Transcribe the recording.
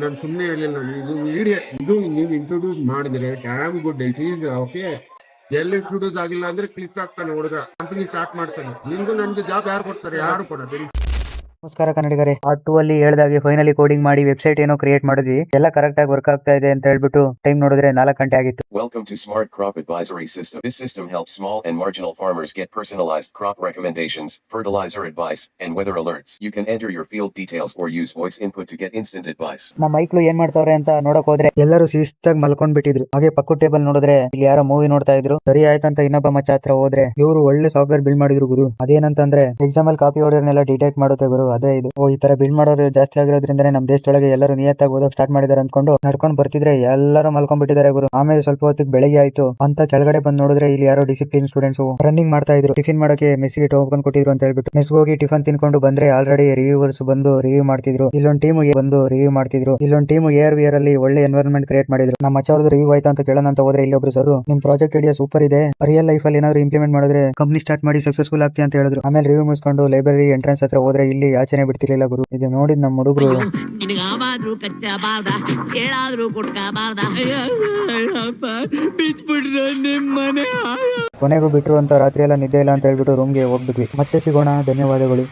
ನಾನು ಸುಮ್ಮನೆ ಹೇಳಿಲ್ಲ, ಇದು ಮೀಡಿಯಾ ಇದು ನೀವು ಇಂಟ್ರೊಡ್ಯೂಸ್ ಮಾಡಿದ್ರೆ dam good. It is okay. ಎಲ್ಲಿ ಇಂಟ್ರೊಡ್ಯೂಸ್ ಆಗಿಲ್ಲ ಅಂದ್ರೆ ಕ್ಲಿಕ್ ಆಗ್ತಾನೆ ಹುಡುಗ, ಕಂಪನಿ ಸ್ಟಾರ್ಟ್ ಮಾಡ್ತಾನೆ. ನಿಮ್ಗೂ ನಮ್ದು ಜಾಬ್ ಯಾರು ಕೊಡ್ತಾರೆ? ಯಾರು ಕೊಡೋದು. ನಮಸ್ಕಾರ ಕನ್ನಡಿಗರೇ. ಪಾರ್ಟ್ 2 ಅಲ್ಲಿ ಹೇಳ್ದಾಗೆ ಫೈನಲಿ ಕೋಡಿಂಗ್ ಮಾಡಿ ವೆಬ್ಸೈಟ್ ಏನೋ ಕ್ರಿಯೇಟ್ ಮಾಡಿದ್ವಿ. ಎಲ್ಲ ಕರೆಕ್ಟ್ ಆಗಿ ವರ್ಕ್ ಆಗ್ತಾ ಇದೆ ಅಂತ ಹೇಳ್ಬಿಟ್ಟು ಟೈಮ್ ನೋಡಿದ್ರೆ 4 ಗಂಟೆ ಆಗಿತ್ತು. Welcome to Smart Crop Advisory System. This system helps small and marginal farmers get personalized crop recommendations, fertilizer advice, and weather alerts. You can enter your field details or use voice input to get instant advice. ನಮ್ಮ ಮೈಕ್ಳು ಏನ್ ಮಾಡ್ತಾವ್ರೆ ಅಂತ ನೋಡಕ್ ಹೋದ್ರೆ ಎಲ್ಲರೂ ಶಿಸ್ತಾಗಿ ಮಲ್ಕೊಂಡ್ ಬಿಟ್ಟಿದ್ರು. ಹಾಗೆ ಪಕ್ಕ ಟೇಬಲ್ ನೋಡಿದ್ರೆ ಇಲ್ಲಿ ಯಾರೋ ಮೂವಿ ನೋಡ್ತಾ ಇದ್ರು. ಸರಿ ಆಯ್ತಂತ ಇನ್ನೊಬ್ಬ ಮಚ್ಚ ಹತ್ರ ಹೋದ್ರೆ ಇವರು ಒಳ್ಳೆ ಸಾಫ್ಟ್ವೇರ್ ಬಿಲ್ಡ್ ಮಾಡಿದ್ರು ಗುರು. ಅದೇನಂತಂದ್ರೆ ಎಕ್ಸಾಮ್ ಅಲ್ಲಿ ಕಾಪಿ ಹೊಡೆಯೋರ್ನೆಲ್ಲ ಡಿಟೆಕ್ಟ್ ಮಾಡುತ್ತೆ ಗುರು. ಅದೇ ಇದು. ಈ ತರ ಬಿಲ್ಡ್ ಮಾಡೋರು ಜಾಸ್ತಿ ಆಗಿರೋದ್ರಿಂದ ನಮ್ಮ ದೇಶದೊಳಗೆ ಎಲ್ಲರೂ ನಿಯತ್ತಾಗಿ ಓದೋಕ್ ಸ್ಟಾರ್ಟ್ ಮಾಡಿದಾರೆ ಅನ್ಕೊಂಡು ನಡ್ಕೊಂಡು ಬರ್ತಿದ್ರೆ ಎಲ್ಲರೂ ಮಲ್ಕೊಂಡ್ ಬಿಟ್ಟಿದ್ದಾರೆ ಗುರು. ಆಮೇಲೆ ಸ್ವಲ್ಪ ಹೊತ್ತಿಗೆ ಬೆಳಗ್ಗೆ ಆಯ್ತು ಅಂತ ಕೆಳಗಡೆ ಬಂದ್ ನೋಡಿದ್ರೆ ಇಲ್ಲಿ ಯಾರೋ ಡಿಸಿಪ್ಲಿನ್ ಸ್ಟೂಡೆಂಟ್ಸ್ ರನ್ನಿಂಗ್ ಮಾಡ್ತಾ ಇದ್ರು. ಟಿಫಿನ್ ಮಾಡೋಕೆ ಮೆಸ್ಸಿಗೆ ಟೋಕನ್ ಕೊಟ್ಟಿದ್ರು ಅಂತ ಹೇಳ್ಬಿಟ್ಟು ಮೆಸ್ಗೆ ಹೋಗಿ ಟಿಫನ್ ತಿನ್ಕೊಂಡು ಬಂದ್ರೆ ಆಲ್ರೆಡಿ ರಿವ್ಯೂವರ್ಸ್ ಬಂದು ರಿವ್ಯೂ ಮಾಡ್ತಿದ್ರು. ಇಲ್ಲೊಂದು ಟೀಮ್ ಬಂದು ರಿವ್ಯೂ ಮಾಡ್ತಿದ್ರು. ಇಲ್ಲೊಂದು ಟೀಮ್ AR/VR ಅಲ್ಲಿ ಒಳ್ಳೆ ಎನ್ವೈರನ್ಮೆಂಟ್ ಕ್ರಿಯೇಟ್ ಮಾಡಿದ್ರು. ನಮ್ಮ ಮಚ್ಚ ಅವ್ರದ್ದು ರಿವ್ಯೂ ಆಯ್ತಾ ಅಂತ ಕೇಳೋಣ ಅಂತ ಹೋದ್ರೆ ಇಲ್ಲಿ ಒಬ್ರು ಸರ್, ನಿಮ್ ಪ್ರಾಜೆಕ್ಟ್ ಐಡಿಯಾ ಸೂಪರ್ ಇದೆ, ರಿಯಲ್ ಲೈಫ್ ಅಲ್ಲಿ ಏನಾದ್ರು ಇಂಪ್ಲಿಮೆಂಟ್ ಮಾಡಿದ್ರೆ ಕಂಪನಿ ಸ್ಟಾರ್ಟ್ ಮಾಡಿ ಸಕ್ಸಸ್ಫುಲ್ ಆಗ್ತಿ ಅಂತ ಹೇಳಿದ್ರು. ಆಮೇಲೆ ರಿವ್ಯೂ ಮುಗಿಸ್ಕೊಂಡು ಲೈಬ್ರರಿ ಎಂಟ್ರೆನ್ಸ್ ಹತ್ರ ಹೋದ್ರೆ ಇಲ್ಲಿ ಆಚೆನೆ ಬಿಡ್ತಿರ್ಲಿಲ್ಲ ಗುರು. ಇದು ನೋಡಿದ್ ನಮ್ಮ ಹುಡುಗರು ಕೊನೆಗೂ ಬಿಟ್ರು ಅಂತ ರಾತ್ರಿ ಎಲ್ಲ ನಿದ್ದೆ ಇಲ್ಲ ಅಂತ ಹೇಳ್ಬಿಟ್ಟು ರೂಮ್ಗೆ ಹೋಗ್ಬಿಟ್ವಿ. ಮತ್ತೆ ಸಿಗೋಣ. ಧನ್ಯವಾದಗಳು.